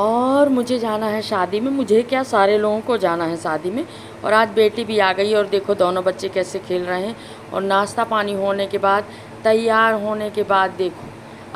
और मुझे जाना है शादी में, मुझे क्या सारे लोगों को जाना है शादी में। और आज बेटी भी आ गई और देखो दोनों बच्चे कैसे खेल रहे हैं। और नाश्ता पानी होने के बाद, तैयार होने के बाद देखो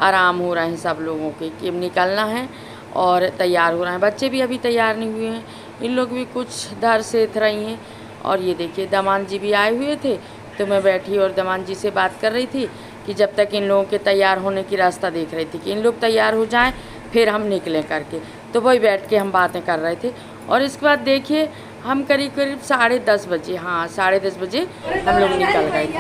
आराम हो रहे हैं सब लोगों के कि अब निकलना है और तैयार हो रहे हैं। बच्चे भी अभी तैयार नहीं हुए हैं, इन लोग भी कुछ धर से रही हैं। और ये देखिए दमान जी भी आए हुए थे, तो मैं बैठी और दमान जी से बात कर रही थी कि जब तक इन लोगों के तैयार होने की रास्ता देख रही थी कि इन लोग तैयार हो जाएं फिर हम निकलें करके। तो वही बैठ के हम बातें कर रहे थे। और इसके बाद देखिए हम करीब करीब 10:30 बजे, हाँ 10:30 बजे हम लोग निकल गए थे।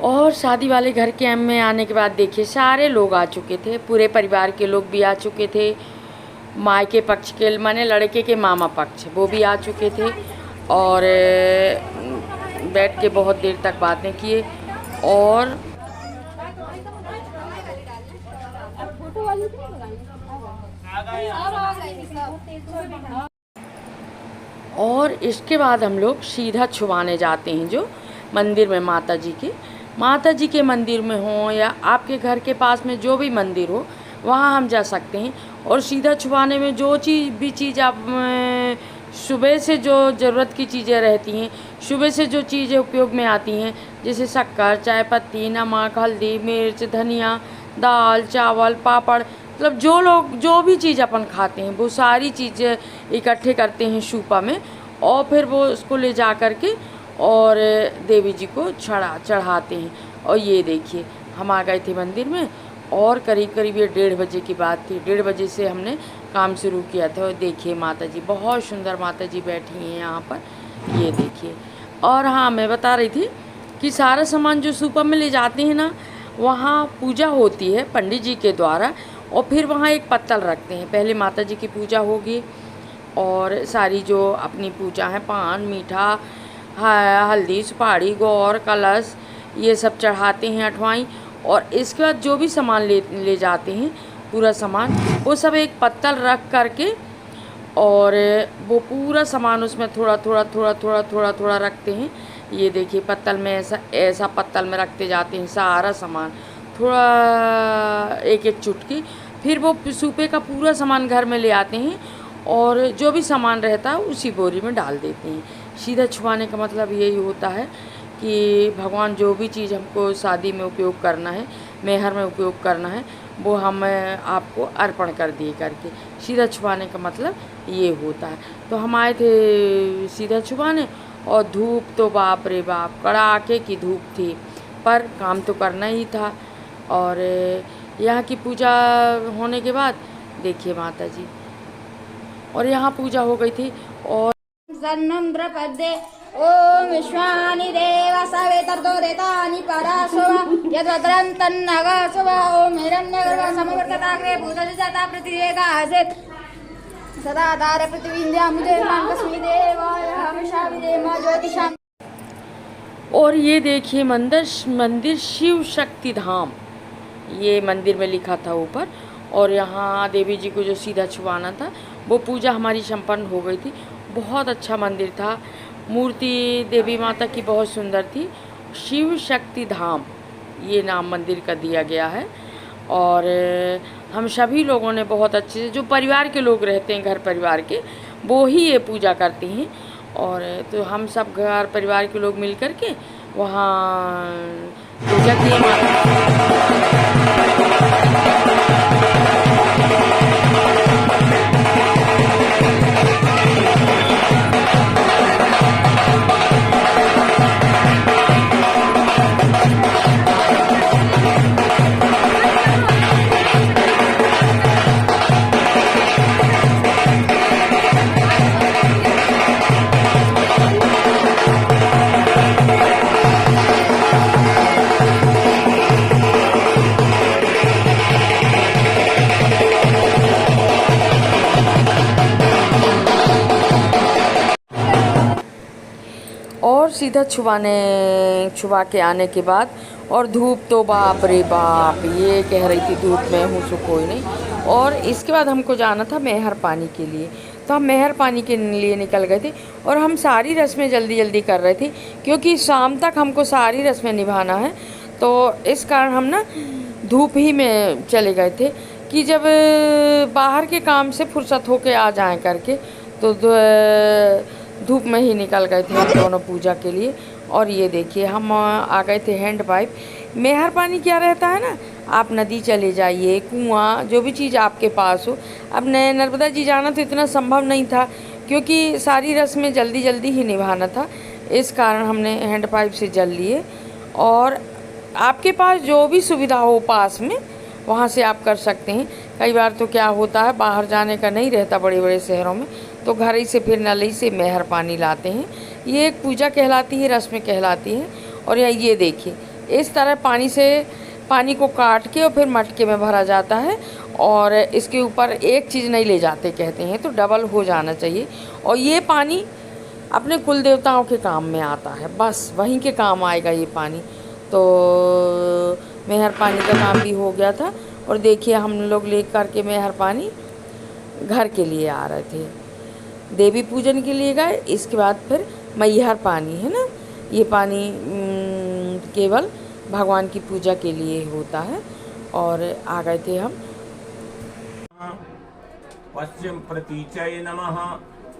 और शादी वाले घर के में आने के बाद देखिए सारे लोग आ चुके थे, पूरे परिवार के लोग भी आ चुके थे। मायके पक्ष के माने लड़के के मामा पक्ष वो भी आ चुके थे। और बैठ के बहुत देर तक बातें किए। और इसके बाद हम लोग सीधा छुआने जाते हैं जो मंदिर में माता जी के मंदिर में हो या आपके घर के पास में जो भी मंदिर हो वहाँ हम जा सकते हैं। और सीधा छुआने में जो चीज़ आप सुबह से जो ज़रूरत की चीज़ें रहती हैं, सुबह से जो चीज़ें उपयोग में आती हैं, जैसे शक्कर, चाय पत्ती, नमक, हल्दी, मिर्च, धनिया, दाल, चावल, पापड़, मतलब जो लोग जो भी चीज़ अपन खाते हैं वो सारी चीज़ें इकट्ठे करते हैं सूपा में। और फिर वो उसको ले जा कर के और देवी जी को चढ़ाते हैं। और ये देखिए हम आ गए थे मंदिर में और करीब करीब ये 1:30 बजे की बात थी। 1:30 बजे से हमने काम शुरू किया था। और देखिए माता जी, बहुत सुंदर माता जी बैठी हैं यहाँ पर, ये देखिए। और हाँ मैं बता रही थी कि सारा सामान जो सूपा में ले जाते हैं ना, वहाँ पूजा होती है पंडित जी के द्वारा। और फिर वहाँ एक पत्तल रखते हैं, पहले माता जी की पूजा होगी और सारी जो अपनी पूजा है, पान, मीठा, हल्दी, सुपारी, गौर, कलश, ये सब चढ़ाते हैं, अठवाई। और इसके बाद जो भी सामान ले जाते हैं, पूरा सामान वो सब एक पत्तल रख करके और वो पूरा सामान उसमें थोड़ा थोड़ा रखते हैं। ये देखिए पत्तल में ऐसा पत्तल में रखते जाते हैं सारा सामान, थोड़ा एक एक चुटकी। फिर वो सूपे का पूरा सामान घर में ले आते हैं और जो भी सामान रहता है उसी बोरी में डाल देते हैं। सीधा छुआने का मतलब यही होता है कि भगवान जो भी चीज़ हमको शादी में उपयोग करना है, मेहर में उपयोग करना है, वो हम आपको अर्पण कर दिए करके। सीधा छुआने का मतलब ये होता है। तो हम आए थे सीधा छुआने और धूप तो बाप रे बाप कड़ाके की धूप थी, पर काम तो करना ही था। और यहाँ की पूजा होने के बाद देखिए माता जी, और यहाँ पूजा हो गई थी। और ओम विश्वानि देव सवेतर्दो देतानि परासुवा यद्वद्रन्तन्नगा सुवा ओम हिरण्यगर्भा समवर्तताग्रे भूतजाता प्रतिरेगासेत् सदा धारे पृथ्वीन्द्या मुझे मानकस्मि देवाय हमेशा विदेमा ज्योतिषां। और ये देखिए मंदिर शिव शक्ति धाम, ये मंदिर में लिखा था ऊपर। और यहाँ देवी जी को जो सीधा छुआना था वो पूजा हमारी संपन्न हो गई थी। बहुत अच्छा मंदिर था, मूर्ति देवी माता की बहुत सुंदर थी। शिव शक्ति धाम ये नाम मंदिर का दिया गया है। और हम सभी लोगों ने बहुत अच्छे से, जो परिवार के लोग रहते हैं घर परिवार के, वो ही ये पूजा करते हैं। और तो हम सब घर परिवार के लोग मिल कर के वहाँ पूजा किए माता। और सीधा छुआ के आने के बाद और धूप तो बाप रे बाप, ये कह रही थी धूप में हूँ सो कोई नहीं। और इसके बाद हमको जाना था मेहर पानी के लिए, तो हम मेहर पानी के लिए निकल गए थे। और हम सारी रस्में जल्दी जल्दी कर रहे थे क्योंकि शाम तक हमको सारी रस्में निभाना है, तो इस कारण हम ना धूप ही में चले गए थे कि जब बाहर के काम से फुर्सत होके आ जाएं करके, तो धूप में ही निकल गए थे हम दोनों पूजा के लिए। और ये देखिए हम आ गए थे हैंड पाइप। मेहर पानी क्या रहता है ना, आप नदी चले जाइए, कुआं, जो भी चीज़ आपके पास हो। अब नर्मदा जी जाना तो इतना संभव नहीं था क्योंकि सारी रस्में जल्दी जल्दी ही निभाना था, इस कारण हमने हैंड पाइप से जल लिए। और आपके पास जो भी सुविधा हो पास में, वहाँ से आप कर सकते हैं। कई बार तो क्या होता है, बाहर जाने का नहीं रहता बड़े बड़े शहरों में, तो घर ही से फिर नल ही से मेहर पानी लाते हैं। ये एक पूजा कहलाती है, रस्म कहलाती है। और ये देखिए इस तरह पानी को काट के और फिर मटके में भरा जाता है, और इसके ऊपर एक चीज़ नहीं ले जाते कहते हैं, तो डबल हो जाना चाहिए। और ये पानी अपने कुल देवताओं के काम में आता है, बस वहीं के काम आएगा ये पानी। तो मेहर पानी का काम भी हो गया था। और देखिए हम लोग ले करके मेहर पानी घर के लिए आ रहे थे, देवी पूजन के लिए गए। इसके बाद फिर मैहर पानी है ना, ये पानी केवल भगवान की पूजा के लिए होता है। और आ गए थे हम। पश्चिम प्रतीचय नमः,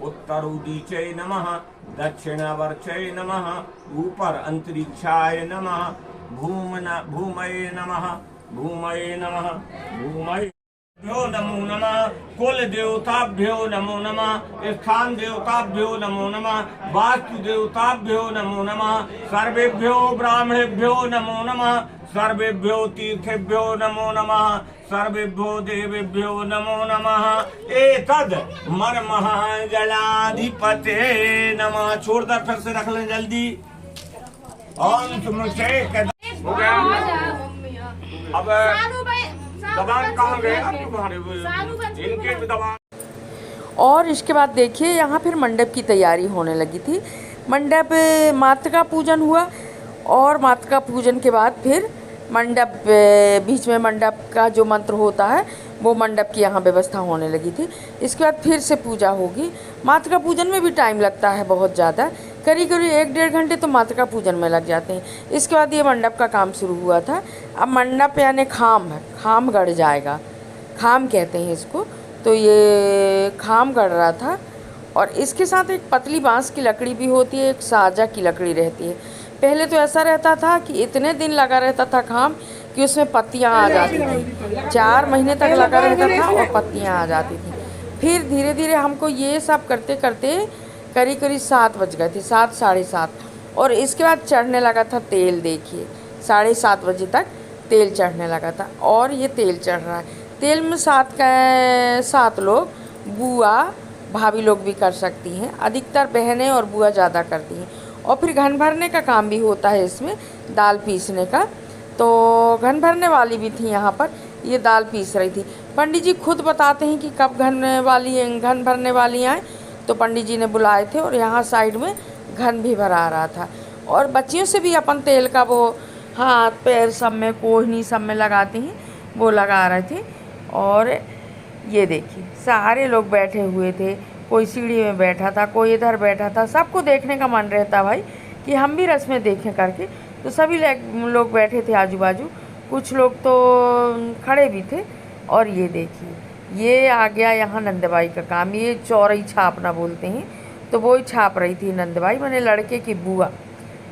उत्तर उदीचय नमः, दक्षिणावर्चय नमः, ऊपर अंतरिक्षाय नमः, भूमये नमः, भूमये नमः, भूमये नमो नमः, कुल देवताभ्यो नमो नमः, स्थान देवताभ्यो नमो नमः, वास्तु देवताभ्यो नमो नमः, सर्वेभ्यो ब्राह्मणेभ्यो नमो नमः, सर्वेभ्यो तीर्थेभ्यो नमो नमः, सर्वेभ्यो देवेभ्यो नमो नमः। एतद मर्मः जलाधिपते नमः। छोड़ दर फिर से रख लें जल्दी। ओम तुमसे हो गया। अब दबान कहाँ गए? इनके भी दबान। और इसके बाद देखिए यहाँ फिर मंडप की तैयारी होने लगी थी। मंडप माता का पूजन हुआ, और माता का पूजन के बाद फिर मंडप, बीच में मंडप का जो मंत्र होता है वो मंडप की यहाँ व्यवस्था होने लगी थी। इसके बाद फिर से पूजा होगी। माता का पूजन में भी टाइम लगता है बहुत ज़्यादा, करीब करीब 1-1.5 घंटे तो माता का पूजन में लग जाते हैं। इसके बाद ये मंडप का काम शुरू हुआ था। अब मंडप यानी खाम गड़ जाएगा, खाम कहते हैं इसको। तो ये खाम गड़ रहा था, और इसके साथ एक पतली बांस की लकड़ी भी होती है, एक साजा की लकड़ी रहती है। पहले तो ऐसा रहता था कि इतने दिन लगा रहता था खाम कि उसमें पत्तियां आ जाती थी, 4 महीने तक लगा रहता था और पत्तियां आ जाती थी। फिर धीरे धीरे हमको ये सब करते करते करीब करीब 7 बज गए थे, 7 साढ़े 7। और इसके बाद चढ़ने लगा था तेल। देखिए 7:30 बजे तक तेल चढ़ने लगा था, और ये तेल चढ़ रहा है। तेल में 7 लोग, बुआ भाभी लोग भी कर सकती हैं, अधिकतर बहनें और बुआ ज़्यादा करती हैं। और फिर घन भरने का काम भी होता है इसमें, दाल पीसने का। तो घन भरने वाली भी थी यहाँ पर, ये दाल पीस रही थी। पंडित जी खुद बताते हैं कि कब घन भरने वाली आए, तो पंडित जी ने बुलाए थे, और यहाँ साइड में घन भी भरा रहा था। और बच्चियों से भी अपन तेल का वो हाथ पैर सब में, कोहनी सब में लगाते हैं, वो लगा रहे थे। और ये देखिए सारे लोग बैठे हुए थे, कोई सीढ़ी में बैठा था, कोई इधर बैठा था। सबको देखने का मन रहता भाई कि हम भी रस्में देखें करके, तो सभी लोग बैठे थे आजू बाजू, कुछ लोग तो खड़े भी थे। और ये देखिए ये आ गया यहाँ नंदबाई का काम, ये चौरई छापना बोलते हैं, तो वो ही छाप रही थी नंदबाई, मैंने लड़के की बुआ,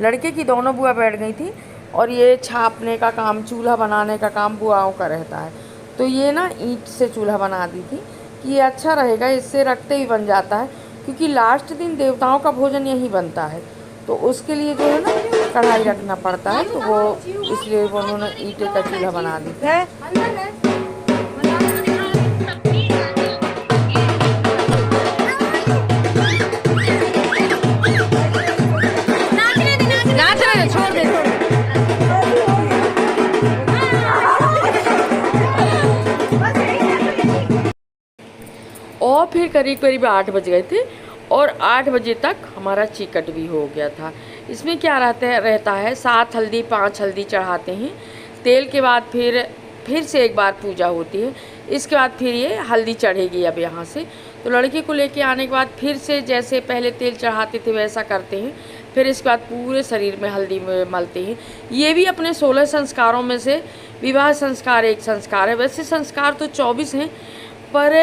लड़के की दोनों बुआ बैठ गई थी। और ये छापने का काम, चूल्हा बनाने का काम बुआओं का रहता है। तो ये ना ईंट से चूल्हा बना दी थी कि ये अच्छा रहेगा, इससे रखते ही बन जाता है, क्योंकि लास्ट दिन देवताओं का भोजन यही बनता है, तो उसके लिए जो है ना कढ़ाई रखना पड़ता है। तो वो इसलिए उन्होंने ईंटे का चूल्हा बना दी थी। फिर करीब करीब 8 बज गए थे और 8 बजे तक हमारा चिकट भी हो गया था। इसमें क्या रहता है 7 हल्दी 5 हल्दी चढ़ाते हैं, तेल के बाद फिर से एक बार पूजा होती है, इसके बाद फिर ये हल्दी चढ़ेगी। अब यहाँ से तो लड़के को लेके आने के बाद फिर से जैसे पहले तेल चढ़ाते थे वैसा करते हैं, फिर इसके बाद पूरे शरीर में हल्दी मलते हैं। ये भी अपने 16 संस्कारों में से विवाह संस्कार एक संस्कार है। वैसे संस्कार तो 24 हैं, पर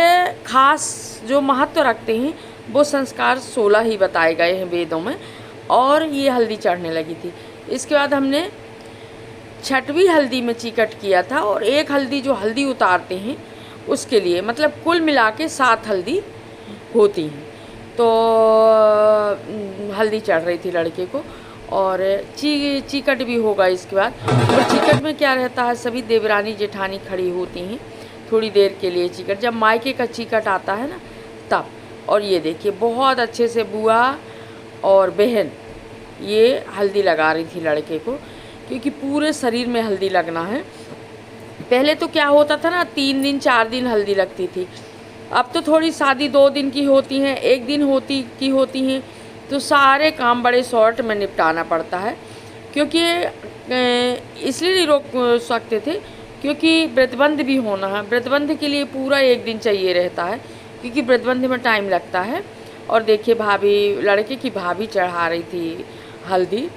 खास जो महत्व रखते हैं वो संस्कार 16 ही बताए गए हैं वेदों में। और ये हल्दी चढ़ने लगी थी। इसके बाद हमने 6वीं हल्दी में चिकट किया था, और एक हल्दी जो हल्दी उतारते हैं उसके लिए, मतलब कुल मिला के 7 हल्दी होती हैं। तो हल्दी चढ़ रही थी लड़के को, और चिकट भी होगा इसके बाद। और चिकट में क्या रहता है, सभी देवरानी जेठानी खड़ी होती हैं थोड़ी देर के लिए चिकट, जब मायके का चिकट आता है ना तब। और ये देखिए बहुत अच्छे से बुआ और बहन ये हल्दी लगा रही थी लड़के को, क्योंकि पूरे शरीर में हल्दी लगना है। पहले तो क्या होता था ना 3 दिन 4 दिन हल्दी लगती थी, अब तो थोड़ी शादी 2 दिन की होती हैं, 1 दिन होती हैं, तो सारे काम बड़े शॉर्ट में निपटाना पड़ता है। क्योंकि इसलिए नहीं रोक सकते थे क्योंकि व्रतबंध भी होना है। व्रतबंध के लिए पूरा 1 दिन चाहिए रहता है, क्योंकि व्रतबंध में टाइम लगता है। और देखिए भाभी, लड़के की भाभी चढ़ा रही थी हल्दी,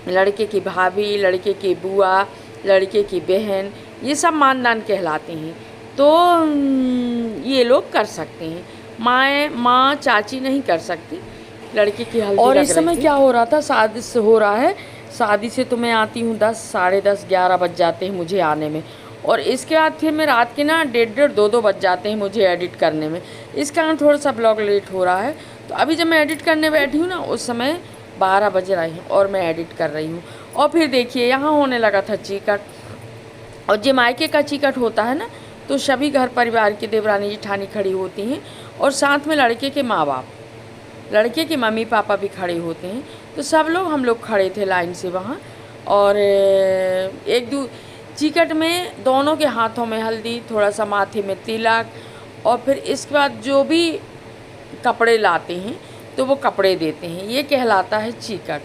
लड़के की भाभी, लड़के की बुआ, लड़के की बहन, ये सब मानदान कहलाते हैं। तो ये लोग कर सकते हैं, माँ चाची नहीं कर सकती। लड़के की हल्दी और इस समय क्या हो रहा था, शादी से हो रहा है। शादी से तो मैं आती हूँ 10, साढ़े 10, 11 बज जाते हैं मुझे आने में, और इसके बाद फिर मैं रात के ना 1:30, 2 बज जाते हैं मुझे एडिट करने में। इस कारण थोड़ा सा ब्लॉग लेट हो रहा है। तो अभी जब मैं एडिट करने बैठी हूँ ना उस समय 12 बज रहे हैं और मैं एडिट कर रही हूँ। और फिर देखिए यहाँ होने लगा था चिकट, और जो मायके का चिकट होता है ना तो सभी घर परिवार की देवरानी जेठानी खड़ी होती हैं, और साथ में लड़के के माँ बाप, लड़के के मम्मी पापा भी खड़े होते हैं। तो सब लोग हम लोग खड़े थे लाइन से वहाँ। और चिकट में दोनों के हाथों में हल्दी, थोड़ा सा माथे में तिलक, और फिर इसके बाद जो भी कपड़े लाते हैं तो वो कपड़े देते हैं, ये कहलाता है चिकट।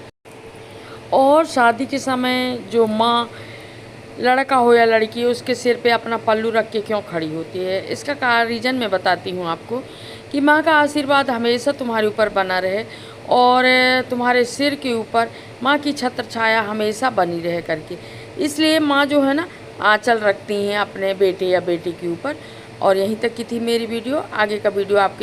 और शादी के समय जो माँ, लड़का हो या लड़की, उसके सिर पे अपना पल्लू रख के क्यों खड़ी होती है, इसका रीज़न मैं बताती हूँ आपको, कि माँ का आशीर्वाद हमेशा तुम्हारे ऊपर बना रहे, और तुम्हारे सिर के ऊपर माँ की छत्र छाया हमेशा बनी रहे करके। इसलिए माँ जो है ना आंचल रखती हैं अपने बेटे या बेटी के ऊपर। और यहीं तक की थी मेरी वीडियो। आगे का वीडियो आप